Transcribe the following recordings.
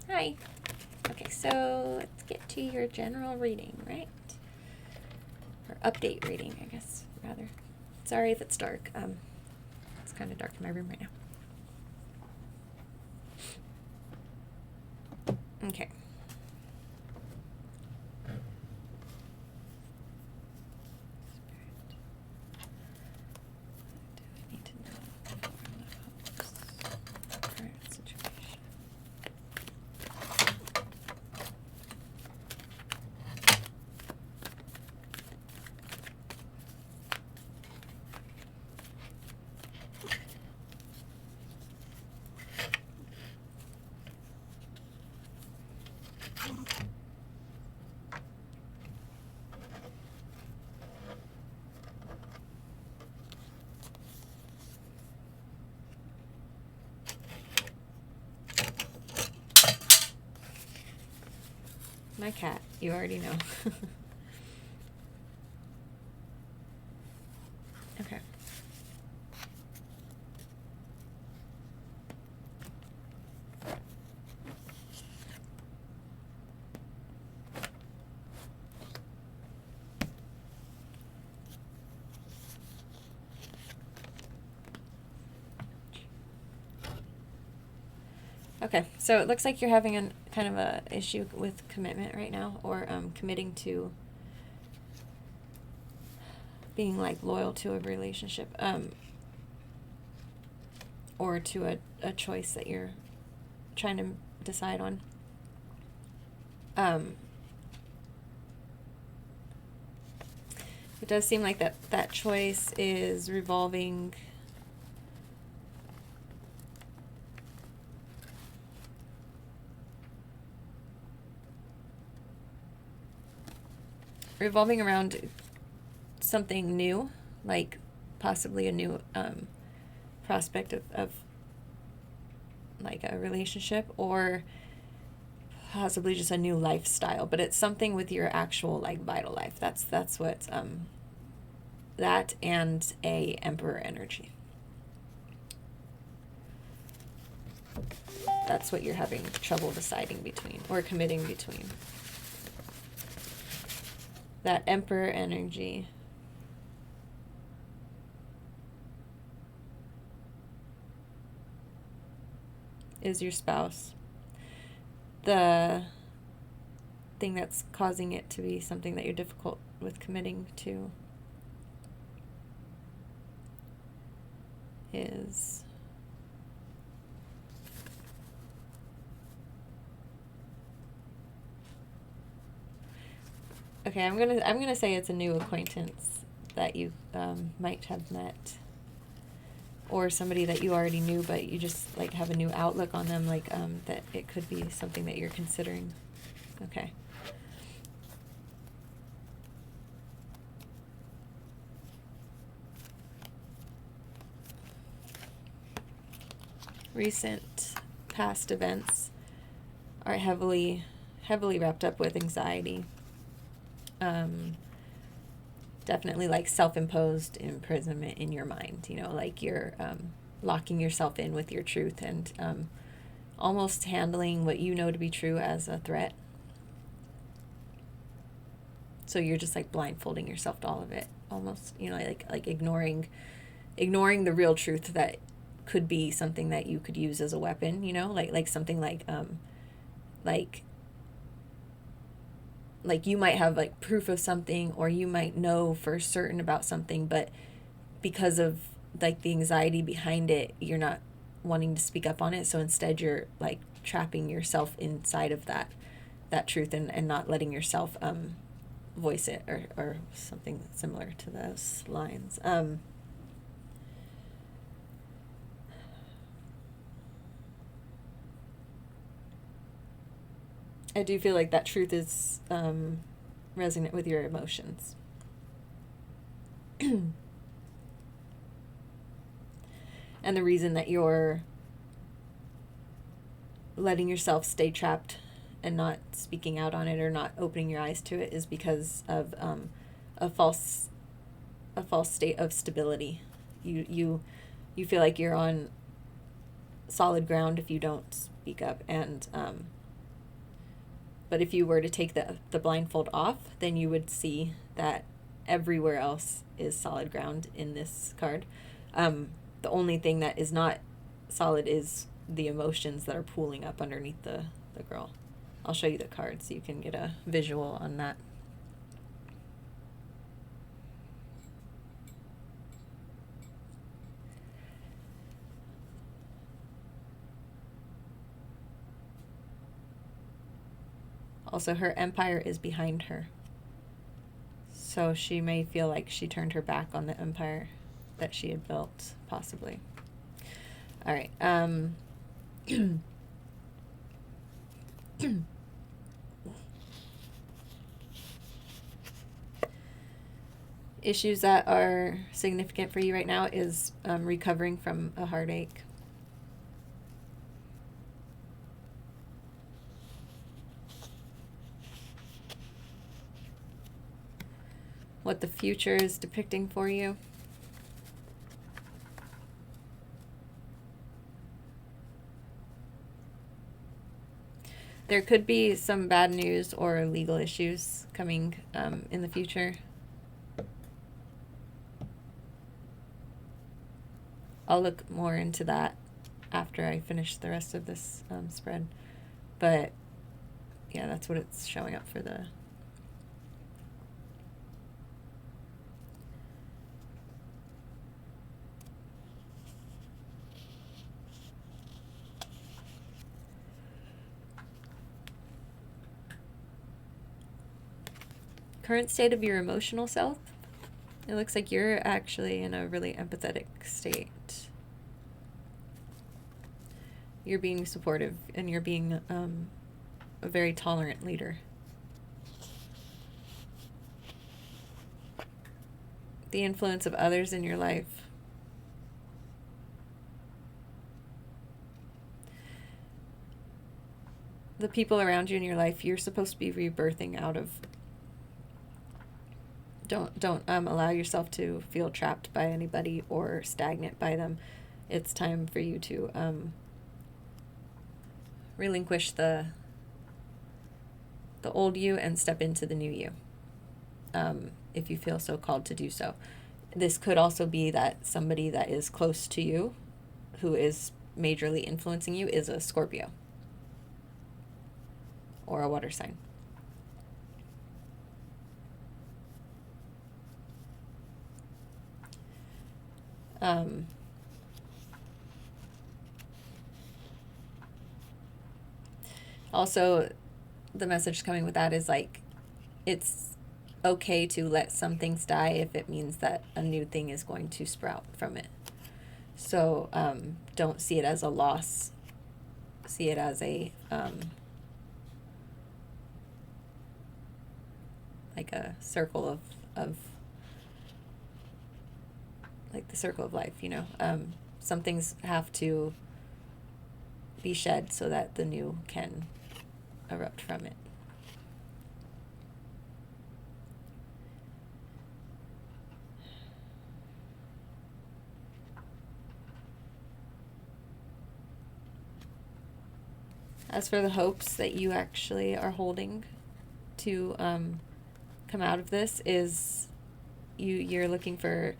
Hi. Okay, so let's get to your general reading, right? Or update reading, I guess, rather. Sorry if it's dark. It's kind of dark in my room right now. Okay. What do I need to know for the host's current situation? My cat, you already know. Okay. Okay, so it looks like you're having a kind of a issue with commitment right now, or committing to being like loyal to a relationship, or to a choice that you're trying to decide on. It does seem like that choice is revolving around something new, like possibly a new prospect of like a relationship, or possibly just a new lifestyle, but it's something with your actual like vital life. That's what that and a Emperor energy. That's what you're having trouble deciding between or committing between. That Emperor energy is your spouse. The thing that's causing it to be something that you're difficult with committing to is okay. I'm gonna say it's a new acquaintance that you might have met, or somebody that you already knew, but you just like have a new outlook on them, like that it could be something that you're considering. Okay. Recent past events are heavily wrapped up with anxiety. Definitely like self-imposed imprisonment in your mind, like you're locking yourself in with your truth, and almost handling what you know to be true as a threat. So you're just like blindfolding yourself to all of it, almost, like ignoring the real truth that could be something that you could use as a weapon, like something like you might have like proof of something, or you might know for certain about something, but because of like the anxiety behind it, you're not wanting to speak up on it. So instead you're like trapping yourself inside of that truth, and not letting yourself voice it, or something similar to those lines. I do feel like that truth is resonant with your emotions. And the reason that you're letting yourself stay trapped and not speaking out on it, or not opening your eyes to it, is because of a false state of stability. You feel like you're on solid ground if you don't speak up, and But if you were to take the blindfold off, then you would see that everywhere else is solid ground in this card. The only thing that is not solid is the emotions that are pooling up underneath the girl. I'll show you the card so you can get a visual on that. Also, her empire is behind her. So she may feel like she turned her back on the empire that she had built, possibly. All right. Issues that are significant for you right now is recovering from a heartache. What the future is depicting for you. There could be some bad news or legal issues coming in the future. I'll look more into that after I finish the rest of this spread. But yeah, that's what it's showing up for the... Current state of your emotional self. It looks like you're actually in a really empathetic state. You're being supportive and you're being a very tolerant leader. The influence of others in your life. The people around you in your life, you're supposed to be rebirthing out of. Don't allow yourself to feel trapped by anybody or stagnant by them. It's time for you to relinquish the old you and step into the new you, if you feel so called to do so. This could also be that somebody that is close to you, who is majorly influencing you, is a Scorpio or a water sign. Also, the message coming with that is like, it's okay to let some things die if it means that a new thing is going to sprout from it. So don't see it as a loss. See it as a like a circle of like the circle of life, you know. Some things have to be shed so that the new can erupt from it. As for the hopes that you actually are holding to come out of this, is you're looking for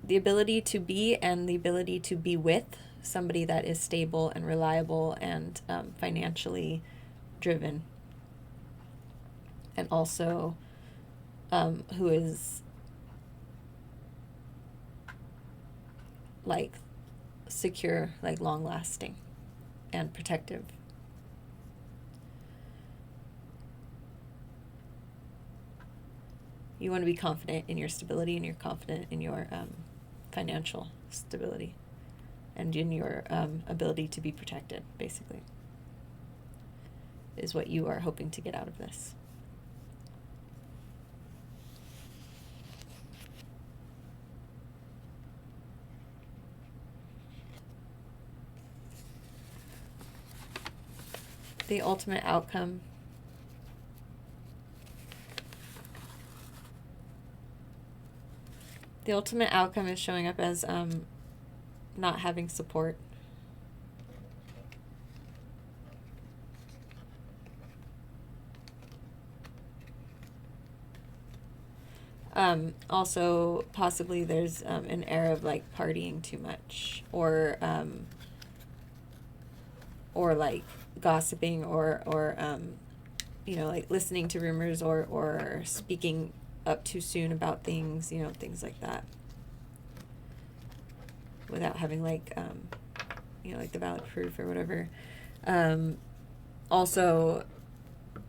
the ability to be and the ability to be with somebody that is stable and reliable and financially driven, and also who is like secure, like long lasting and protective. You want to be confident in your stability, and you're confident in your financial stability and in your ability to be protected, basically, is what you are hoping to get out of this. The ultimate outcome. The ultimate outcome is showing up as not having support. Also, possibly there's an air of like partying too much, or like gossiping, or you know, like listening to rumors, or speaking up too soon about things, you know, things like that, without having like you know, like the valid proof or whatever. Also,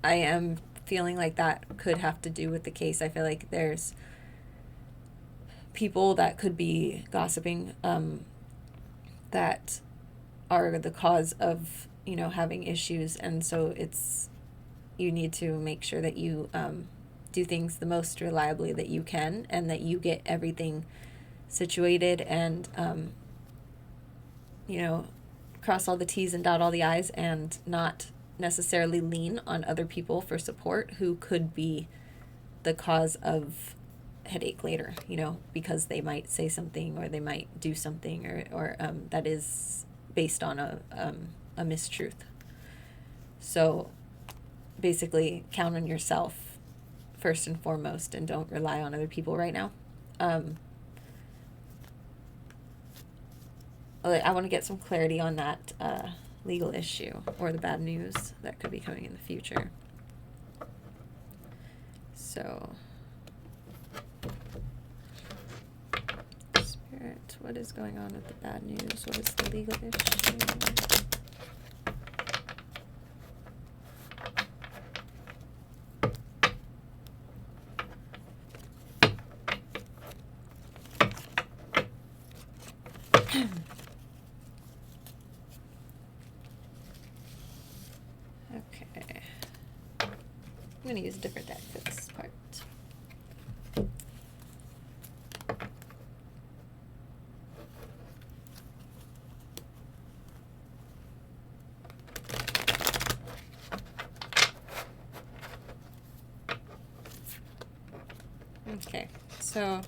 I am feeling like that could have to do with the case. I feel like there's people that could be gossiping, that are the cause of, you know, having issues, and so you need to make sure that you do things the most reliably that you can, and that you get everything situated, and you know, cross all the T's and dot all the I's, and not necessarily lean on other people for support who could be the cause of headache later, you know, because they might say something, or they might do something, or that is based on a mistruth. So basically, count on yourself first and foremost, and don't rely on other people right now. I want to get some clarity on that legal issue, or the bad news that could be coming in the future. So, Spirit, what is going on with the bad news? What is the legal issue? Okay. I'm going to use a different deck for this part. Okay, so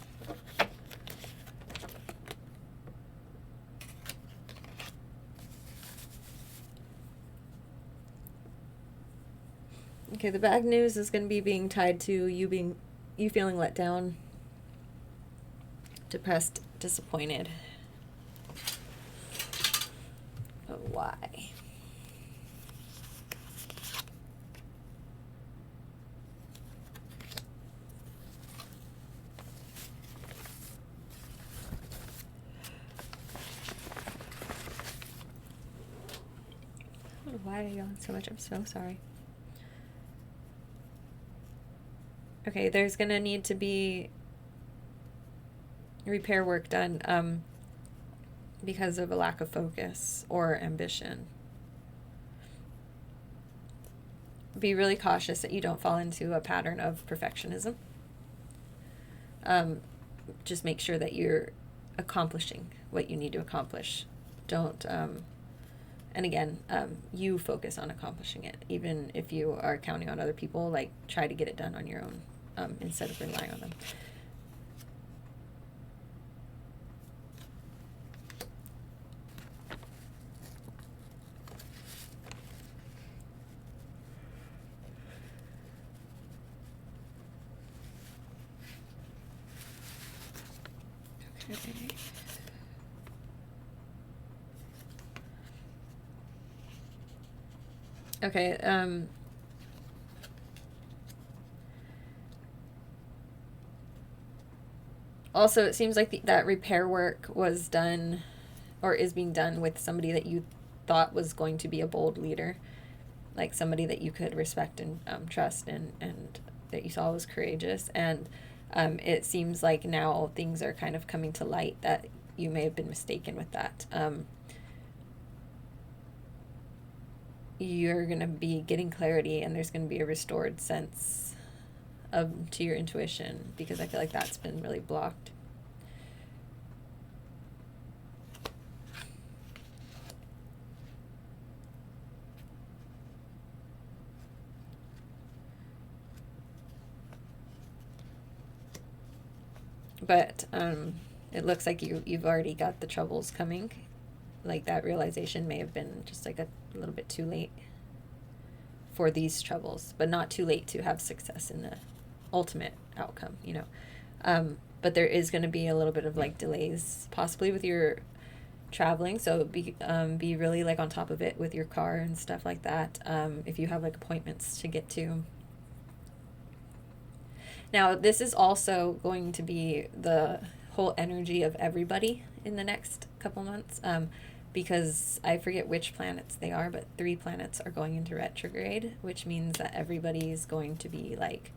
okay, the bad news is going to be being tied to you feeling let down, depressed, disappointed. But why? Why are you yelling so much? I'm so sorry. Okay, there's going to need to be repair work done because of a lack of focus or ambition. Be really cautious that you don't fall into a pattern of perfectionism. Just make sure that you're accomplishing what you need to accomplish. Don't, and again, you focus on accomplishing it. Even if you are counting on other people, like, try to get it done on your own, instead of relying on them. Okay. Okay, also, it seems like that repair work was done, or is being done, with somebody that you thought was going to be a bold leader, like somebody that you could respect and trust, and that you saw was courageous. And it seems like now things are kind of coming to light that you may have been mistaken with that. You're going to be getting clarity, and there's going to be a restored sense to your intuition, because I feel like that's been really blocked. But it looks like you've already got the troubles coming. Like, that realization may have been just like a little bit too late for these troubles, but not too late to have success in the ultimate outcome, you know. But there is going to be a little bit of like delays possibly with your traveling, so be really like on top of it with your car and stuff like that, if you have like appointments to get to. Now this is also going to be the whole energy of everybody in the next couple months, because I forget which planets they are, but 3 planets are going into retrograde, which means that everybody's going to be like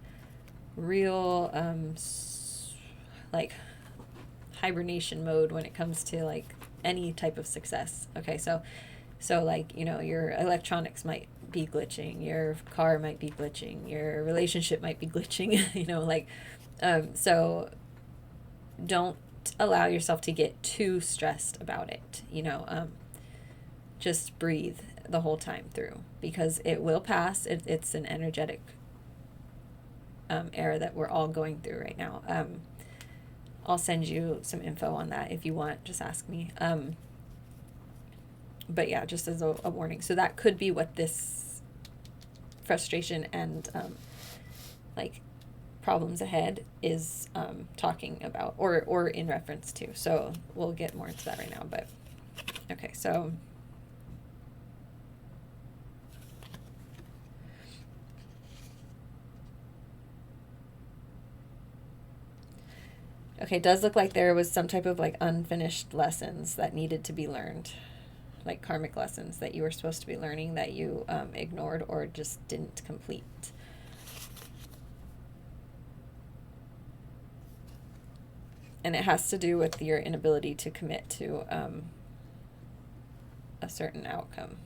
real like hibernation mode when it comes to like any type of success. Okay, so like, you know, your electronics might be glitching, your car might be glitching, your relationship might be glitching, you know, like, so don't allow yourself to get too stressed about it, you know. Just breathe the whole time through, because it will pass. It's an energetic era that we're all going through right now. I'll send you some info on that if you want, just ask me. But yeah, just as a warning. So that could be what this frustration and like problems ahead is talking about, or in reference to. So we'll get more into that right now. But okay, so okay, it does look like there was some type of like unfinished lessons that needed to be learned, like karmic lessons that you were supposed to be learning that you ignored or just didn't complete. And it has to do with your inability to commit to a certain outcome.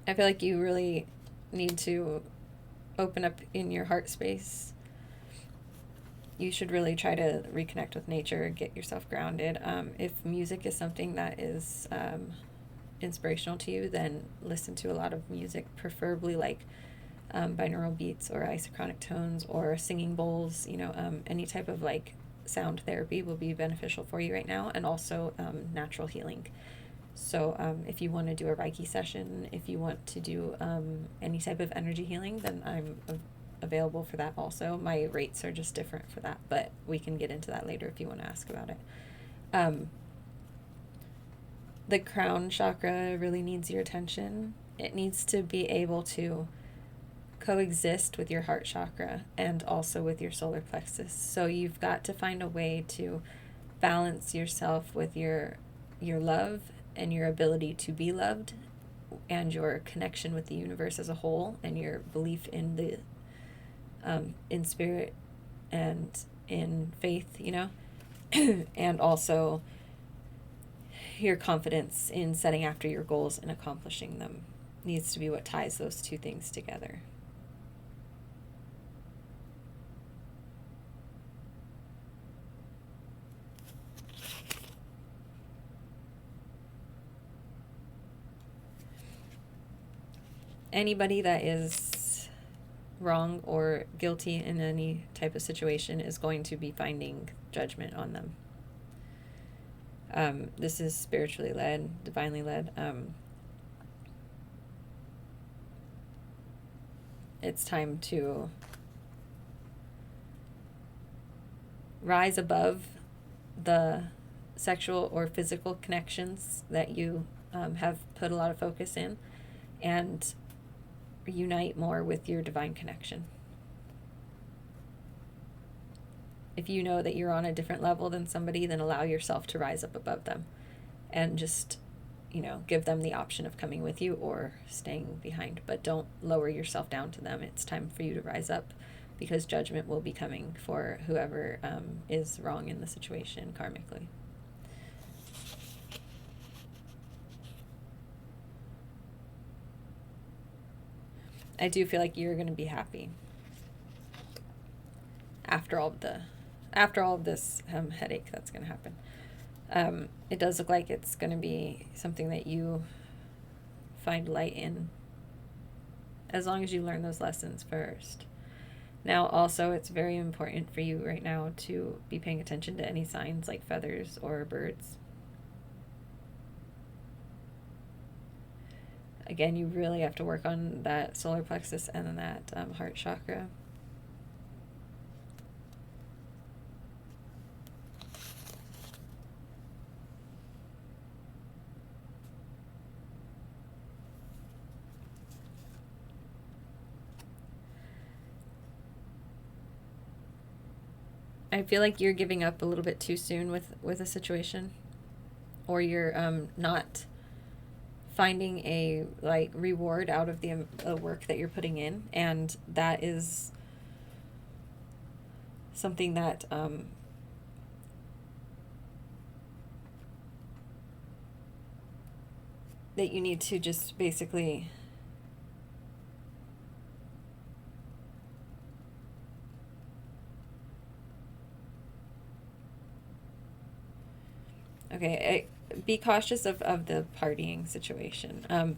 I feel like you really need to open up in your heart space. You should really try to reconnect with nature, get yourself grounded. If music is something that is inspirational to you, then listen to a lot of music, preferably like binaural beats or isochronic tones or singing bowls. You know, any type of like sound therapy will be beneficial for you right now, and also natural healing. So if you want to do a Reiki session, if you want to do any type of energy healing, then I'm available for that also. My rates are just different for that, but we can get into that later if you want to ask about it. The crown chakra really needs your attention. It needs to be able to coexist with your heart chakra and also with your solar plexus. So you've got to find a way to balance yourself with your love and your ability to be loved, and your connection with the universe as a whole, and your belief in the in spirit and in faith, you know, and also your confidence in setting after your goals and accomplishing them needs to be what ties those two things together. Anybody that is wrong or guilty in any type of situation is going to be finding judgment on them. This is spiritually led, divinely led. It's time to rise above the sexual or physical connections that you have put a lot of focus in, and unite more with your divine connection. If you know that you're on a different level than somebody, then allow yourself to rise up above them and just, you know, give them the option of coming with you or staying behind, but don't lower yourself down to them. It's time for you to rise up, because judgment will be coming for whoever is wrong in the situation karmically. I do feel like you're going to be happy after all of this headache that's going to happen. It does look like it's going to be something that you find light in, as long as you learn those lessons first. Now, also, it's very important for you right now to be paying attention to any signs like feathers or birds. Again, you really have to work on that solar plexus and then that heart chakra. I feel like you're giving up a little bit too soon with a situation, or you're not finding a like reward out of the work that you're putting in, and that is something that that you need to just basically okay, be cautious of the partying situation.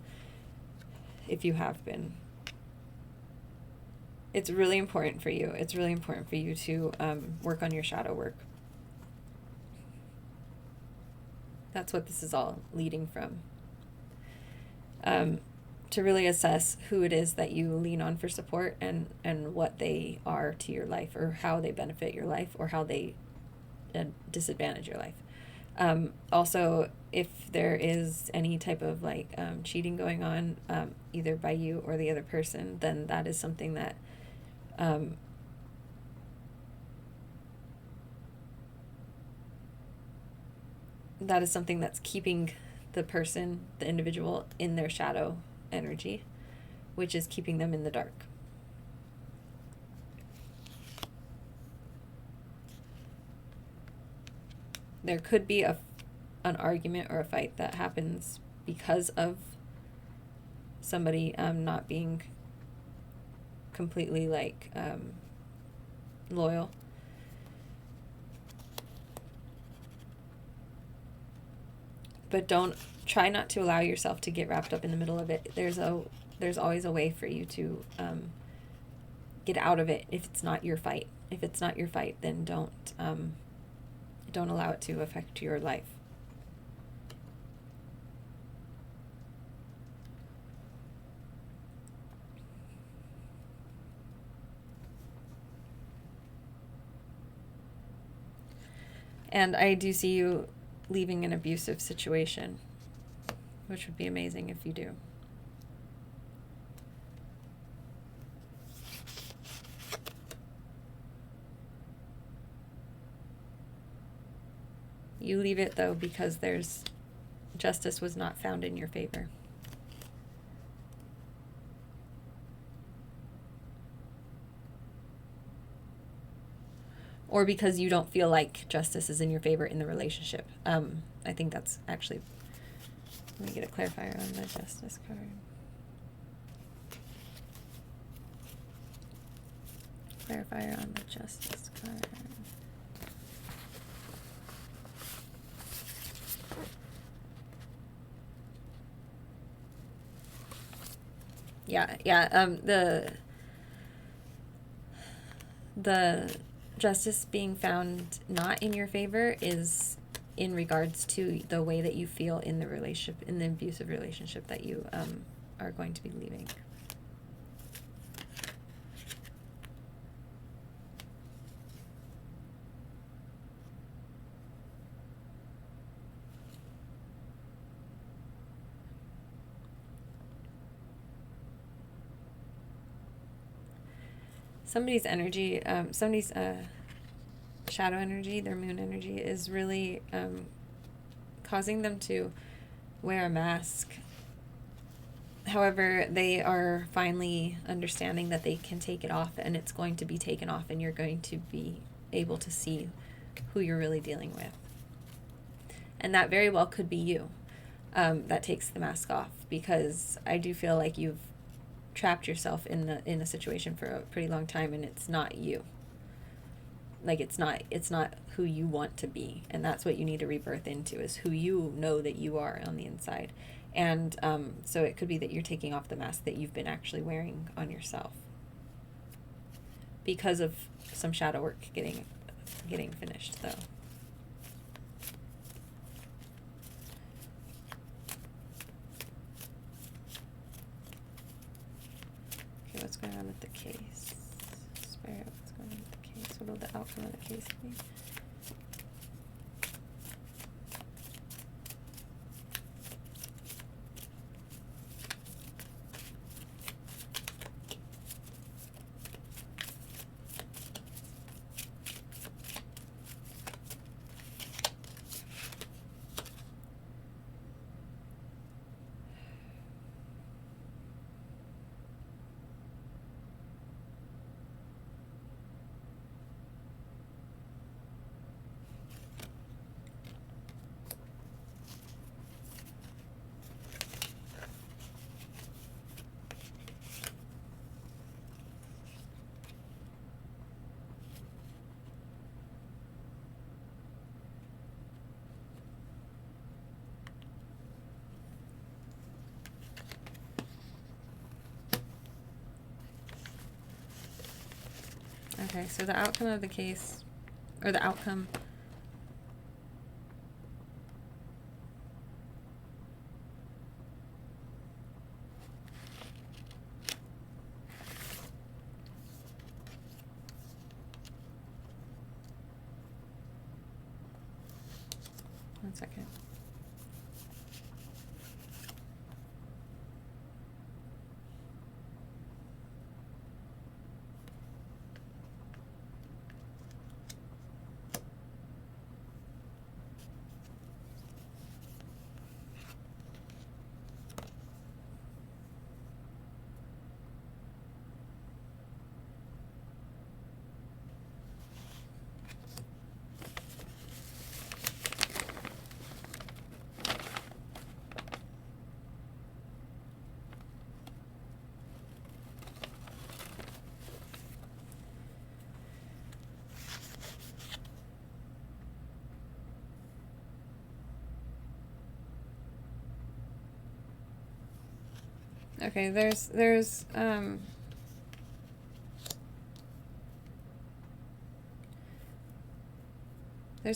If you have been, it's really important for you. It's really important for you to work on your shadow work. That's what this is all leading from. To really assess who it is that you lean on for support, and what they are to your life, or how they benefit your life, or how they disadvantage your life. Also, if there is any type of like cheating going on, either by you or the other person, then that is something that that's keeping the person, the individual, in their shadow energy, which is keeping them in the dark. There could be an argument or a fight that happens because of somebody not being completely like loyal. But try not to allow yourself to get wrapped up in the middle of it. There's always a way for you to get out of it if it's not your fight. If it's not your fight, then don't allow it to affect your life. And I do see you leaving an abusive situation, which would be amazing if you do. You leave it, though, because justice was not found in your favor. Or because you don't feel like justice is in your favor in the relationship. I think that's actually... Let me get a clarifier on the justice card. Clarifier on the justice card. Yeah. The justice being found not in your favor is in regards to the way that you feel in the relationship, in the abusive relationship that you are going to be leaving. Somebody's energy, somebody's shadow energy, their moon energy, is really causing them to wear a mask. However, they are finally understanding that they can take it off, and it's going to be taken off, and you're going to be able to see who you're really dealing with. And that very well could be you that takes the mask off, because I do feel like you've trapped yourself in a situation for a pretty long time, and it's not you. Like it's not who you want to be, and that's what you need to rebirth into, is who you know that you are on the inside. And so it could be that you're taking off the mask that you've been actually wearing on yourself. because of some shadow work getting finished, though. Okay, what's going on with the case? Spirit, what's going on with the case? What will the outcome of the case be? Okay, so the outcome of the case, or the outcome, one second. Okay, there's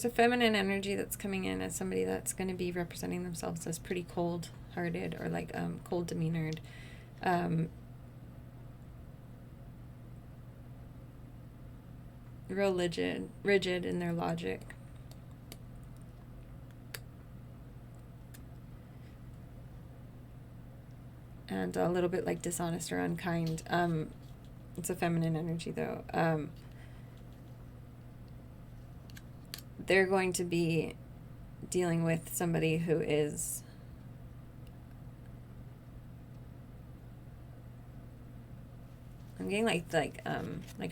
a feminine energy that's coming in as somebody that's going to be representing themselves as pretty cold-hearted or like cold demeanored. Real rigid in their logic. And a little bit like dishonest or unkind. It's a feminine energy though. They're going to be dealing with somebody who is I'm getting like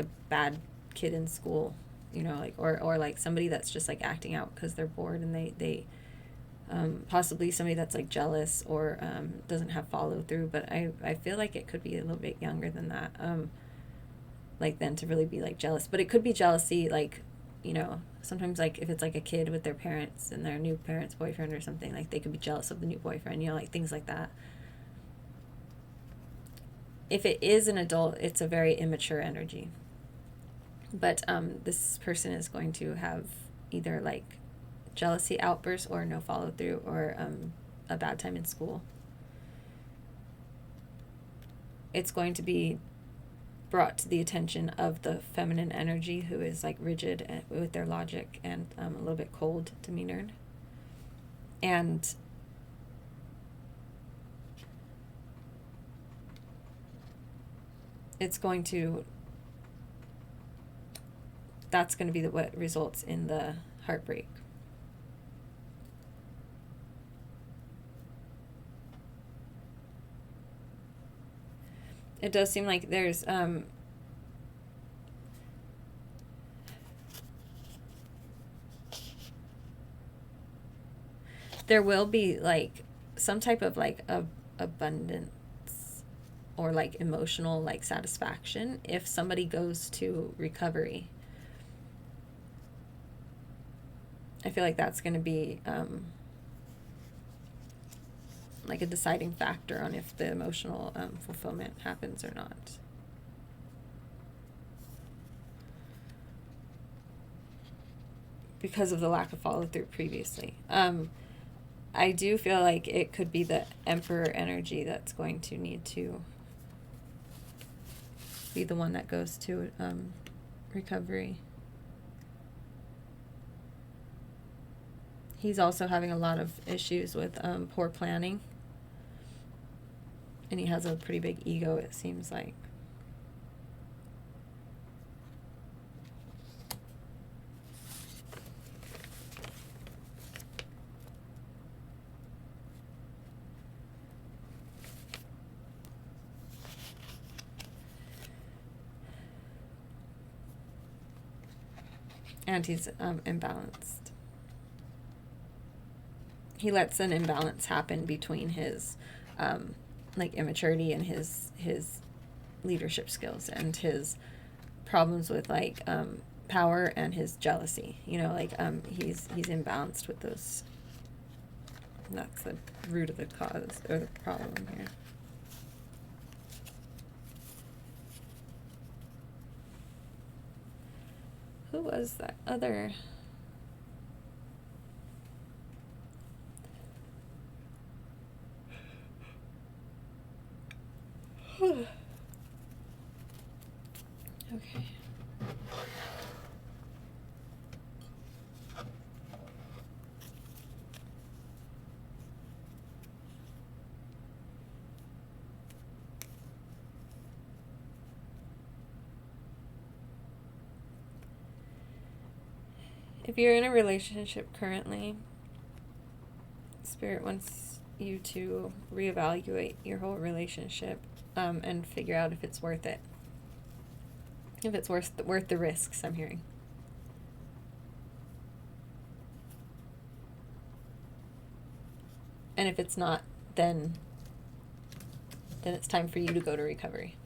a bad kid in school, you know, like or like somebody that's just like acting out because they're bored, and they possibly somebody that's like jealous or doesn't have follow through. But I feel like it could be a little bit younger than that, like then to really be like jealous. But it could be jealousy, like, you know, sometimes like if it's like a kid with their parents and their new parents' boyfriend or something, like they could be jealous of the new boyfriend, you know, like things like that. If it is an adult, it's a very immature energy. But this person is going to have either like jealousy outbursts or no follow through, or a bad time in school. It's going to be brought to the attention of the feminine energy, who is like rigid with their logic and a little bit cold demeanored. And it's going to, that's going to be what results in the heartbreak. It does seem like there's there will be like some type of like abundance or like emotional like satisfaction if somebody goes to recovery. I feel like that's going to be like a deciding factor on if the emotional fulfillment happens or not. because of the lack of follow through previously. I do feel like it could be the Emperor energy that's going to need to be the one that goes to recovery. He's also having a lot of issues with poor planning. And he has a pretty big ego, it seems like. And he's imbalanced. He lets an imbalance happen between his like immaturity and his leadership skills and his problems with like power and his jealousy. You know, like he's imbalanced with those. That's the root of the cause or the problem here. Who was that other? Okay. If you're in a relationship currently, Spirit wants you to reevaluate your whole relationship and figure out if it's worth it. If it's worth the risks, I'm hearing. And if it's not, then it's time for you to go to recovery.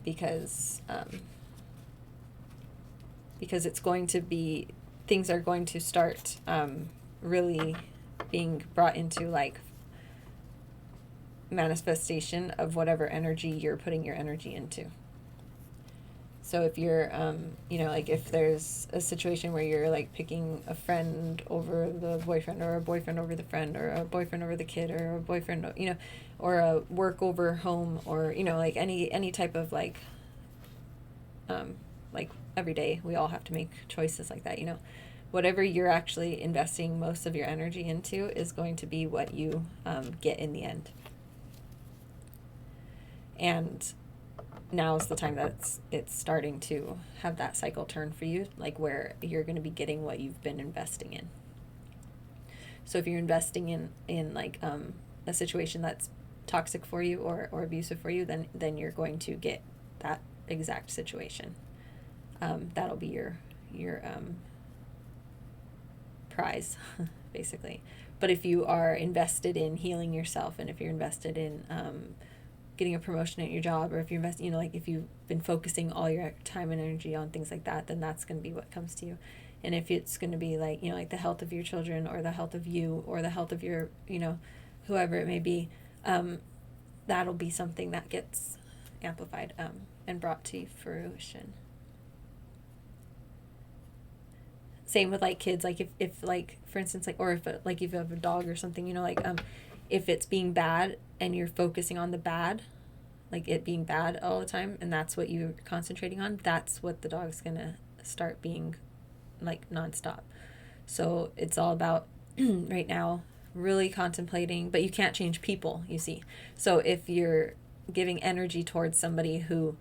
Because it's going to be, things are going to start really being brought into like manifestation of whatever energy you're putting your energy into. So if you're, you know, like if there's a situation where you're like picking a friend over the boyfriend, or a boyfriend over the friend, or a boyfriend over the kid, or a boyfriend, you know, or a work over home, or, you know, like any type of like every day we all have to make choices like that, you know. Whatever you're actually investing most of your energy into is going to be what you get in the end. And now is the time that it's starting to have that cycle turn for you, like where you're going to be getting what you've been investing in. So if you're investing in like a situation that's toxic for you or abusive for you, then you're going to get that exact situation. That'll be your prize, basically. But if you are invested in healing yourself, and if you're invested in getting a promotion at your job, or if you're you know, like if you've been focusing all your time and energy on things like that, then that's going to be what comes to you. And if it's going to be like, you know, like the health of your children, or the health of you, or the health of your, you know, whoever it may be, that'll be something that gets amplified and brought to fruition. Same with like kids, like if like for instance, like, or if like if you have a dog or something, you know, like if it's being bad and you're focusing on the bad, like it being bad all the time, and that's what you're concentrating on, that's what the dog's gonna start being like nonstop. So it's all about right now really contemplating, but you can't change people, you see. So if you're giving energy towards somebody who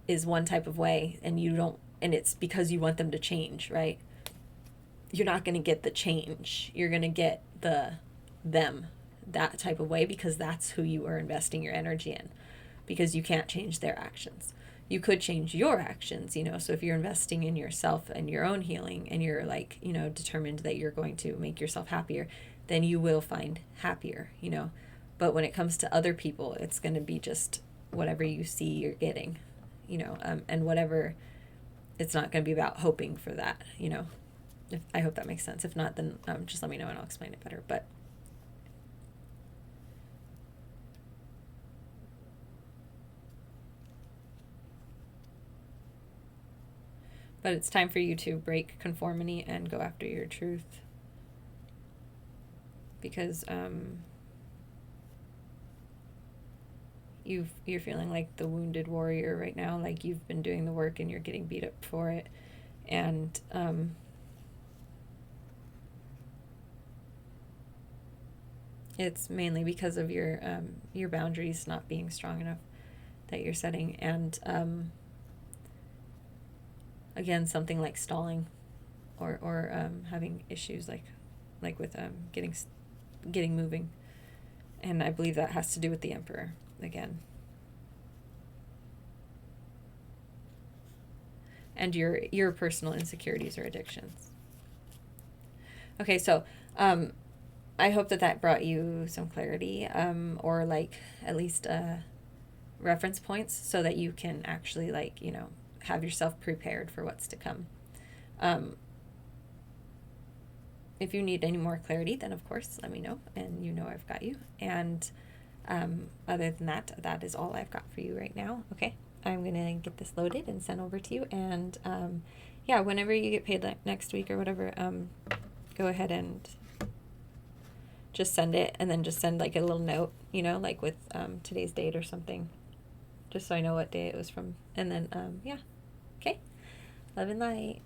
is one type of way, and you don't, and it's because you want them to change, right? You're not going to get the change. You're going to get them that type of way, because that's who you are investing your energy in, because you can't change their actions. You could change your actions, you know. So if you're investing in yourself and your own healing, and you're like, you know, determined that you're going to make yourself happier, then you will find happier, you know. But when it comes to other people, it's going to be just whatever you see you're getting, you know, and whatever, it's not going to be about hoping for that, you know. I hope that makes sense. If not, then just let me know and I'll explain it better. But But it's time for you to break conformity and go after your truth. Because you're feeling like the wounded warrior right now, like you've been doing the work and you're getting beat up for it. And it's mainly because of your boundaries not being strong enough that you're setting. And again, something like stalling or having issues like with getting moving. And I believe that has to do with the Emperor again. And your personal insecurities or addictions. Okay, so I hope that brought you some clarity, or like at least reference points so that you can actually have yourself prepared for what's to come. If you need any more clarity, then of course let me know, and I've got you. And other than that is all I've got for you right now. Okay, I'm gonna get this loaded and sent over to you, and yeah, whenever you get paid next week or whatever, go ahead and just send it, and then just send like a little note, like with today's date or something, just so I know what day it was from. And then yeah, okay, love and light.